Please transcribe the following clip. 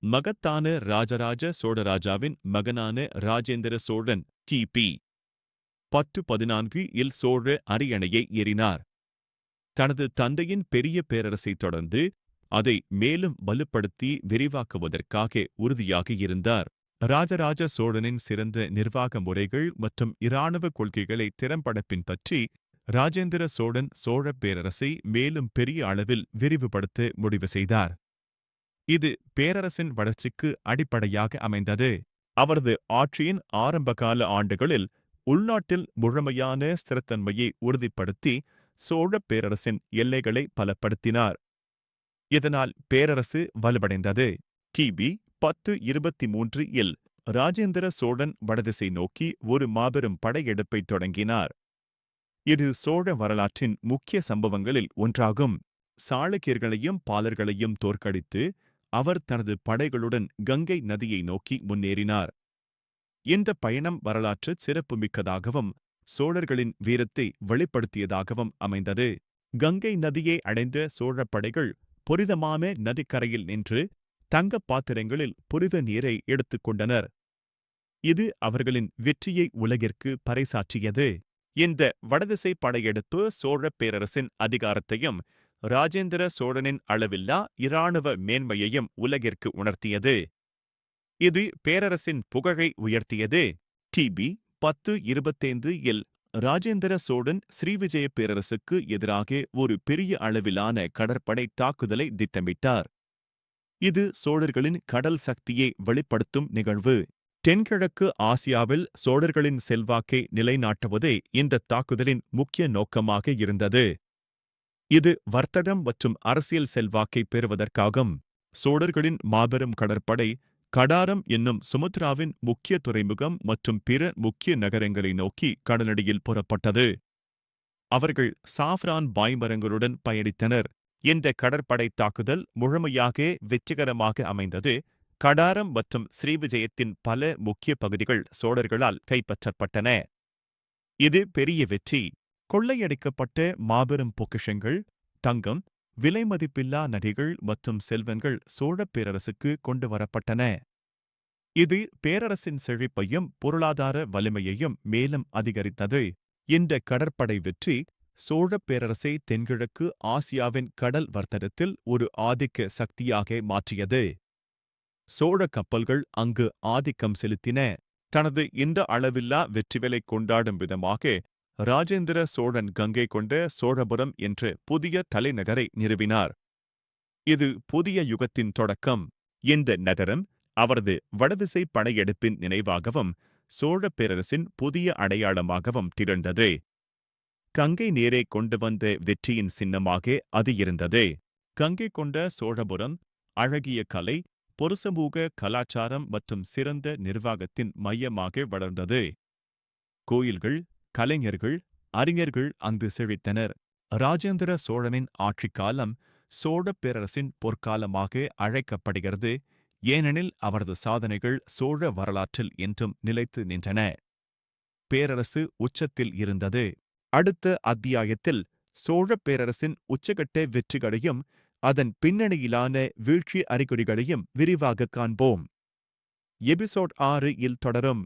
மகத்தான ராஜராஜ சோழராஜாவின் மகனான ராஜேந்திர சோழன் கிபி 1014 இல் சோழ அரியணையை ஏறினார். தனது தந்தையின் பெரிய பேரரசை தொடர்ந்து அதை மேலும் வலுப்படுத்தி விரிவாக்குவதற்காக உறுதியாக இருந்தார். ராஜராஜ சோழனின் சிறந்த நிர்வாக முறைகள் மற்றும் இராணுவ கொள்கைகளை திறம்பட பின்பற்றி ராஜேந்திர சோழன் சோழ பேரரசை மேலும் பெரிய அளவில் விரிவுபடுத்த முடிவு செய்தார். இது பேரரசின் வளர்ச்சிக்கு அடிப்படையாக அமைந்தது. அவரது ஆட்சியின் ஆரம்பகால ஆண்டுகளில் உள்நாட்டில் முழுமையான ஸ்திரத்தன்மையை உறுதிப்படுத்தி சோழப் பேரரசின் எல்லைகளை பலப்படுத்தினார். இதனால் பேரரசு வலுவடைந்தது. கிபி 1023 இல் ராஜேந்திர சோழன் வடதிசை நோக்கி ஒரு மாபெரும் படையெடுப்பை தொடங்கினார். இது சோழ வரலாற்றின் முக்கிய சம்பவங்களில் ஒன்றாகும். சாளுக்கியர்களையும் பாலர்களையும் தோற்கடித்து அவர் தனது படைகளுடன் கங்கை நதியை நோக்கி முன்னேறினார். இந்த பயணம் வரலாற்று சிறப்புமிக்கதாகவும் சோழர்களின் வீரத்தை வெளிப்படுத்தியதாகவும் அமைந்தது. கங்கை நதியை அடைந்த சோழப் படைகள் புனிதமான நதிக்கரையில் நின்று தங்கப் பாத்திரங்களில் புனித நீரை எடுத்துக்கொண்டனர். இது அவர்களின் வெற்றியை உலகிற்கு பறைசாற்றியது. இந்த வடதிசை படையெடுப்பு சோழப் பேரரசின் அதிகாரத்தையும் ராஜேந்திர சோழனின் அளவில்லா இராணுவ மேன்மையையும் உலகிற்கு உணர்த்தியது. இது பேரரசின் புகழை உயர்த்தியது. கிபி 1025 இல் ராஜேந்திர சோழன் ஸ்ரீவிஜய பேரரசுக்கு எதிராக ஒரு பெரிய அளவிலான கடற்படை தாக்குதலை திட்டமிட்டார். இது சோழர்களின் கடல் சக்தியை வெளிப்படுத்தும் நிகழ்வு. தென்கிழக்கு ஆசியாவில் சோழர்களின் செல்வாக்கை நிலைநாட்டுவதே இந்த தாக்குதலின் முக்கிய நோக்கமாக இருந்தது. இது வர்த்தகம் மற்றும் அரசியல் செல்வாக்கை பெறுவதற்காகும். சோழர்களின் மாபெரும் கடற்படை கடாரம் என்னும் சுமத்ராவின் முக்கிய துறைமுகம் மற்றும் பிற முக்கிய நகரங்களை நோக்கி கடலடியில் புறப்பட்டது. அவர்கள் சாஃப்ரான் பாய்மரங்களுடன் பயணித்தனர். இந்த கடற்படை தாக்குதல் முழுமையாக வெற்றிகரமாக அமைந்தது. கடாரம் மற்றும் ஸ்ரீவிஜயத்தின் பல முக்கிய பகுதிகள் சோழர்களால் கைப்பற்றப்பட்டன. இது பெரிய வெற்றி. கொள்ளையடிக்கப்பட்ட மாபெரும் பொக்கிஷங்கள், தங்கம், விலைமதிப்பில்லா நகைகள் மற்றும் செல்வங்கள் சோழப் பேரரசுக்கு கொண்டு வரப்பட்டன. இது பேரரசின் செழிப்பையும் பொருளாதார வலிமையையும் மேலும் அதிகரித்தது. இந்த கடற்படை வெற்றி சோழப் பேரரசை தென்கிழக்கு ஆசியாவின் கடல் வர்த்தகத்தில் ஒரு ஆதிக்க சக்தியாக மாற்றியது. சோழ கப்பல்கள் அங்கு ஆதிக்கம் செலுத்தின. தனது இந்த அளவில்லா வெற்றிகளை கொண்டாடும் விதமாக ராஜேந்திர சோழன் கங்கை கொண்ட சோழபுரம் என்ற புதிய தலைநகரை நிறுவினார். இது புதிய யுகத்தின் தொடக்கம். இந்த நகரம் அவரது வடதிசை படையெடுப்பின் நினைவாகவும் சோழப் பேரரசின் புதிய அடையாளமாகவும் திகழ்ந்தது. கங்கை நீரை கொண்டு வந்த வெற்றியின் சின்னமாக அது இருந்தது. கங்கை கொண்ட சோழபுரம் அழகிய கலை, பொருசமூக கலாச்சாரம் மற்றும் சிறந்த நிர்வாகத்தின் மையமாக வளர்ந்தது. கோயில்கள், கலைஞர்கள், அறிஞர்கள் அங்கு செழித்தனர். ராஜேந்திர சோழனின் ஆட்சிக் காலம் சோழப் பேரரசின் பொற்காலமாக அழைக்கப்படுகிறது, ஏனெனில் அவரது சாதனைகள் சோழ வரலாற்றில் என்றும் நிலைத்து நின்றன. பேரரசு உச்சத்தில் இருந்தது. அடுத்த அத்தியாயத்தில் சோழப் பேரரசின் உச்சகட்ட வெற்றிகளையும் அதன் பின்னணியிலான வீழ்ச்சி அறிகுறிகளையும் விரிவாக காண்போம். எபிசோட் 6 இல் தொடரும்.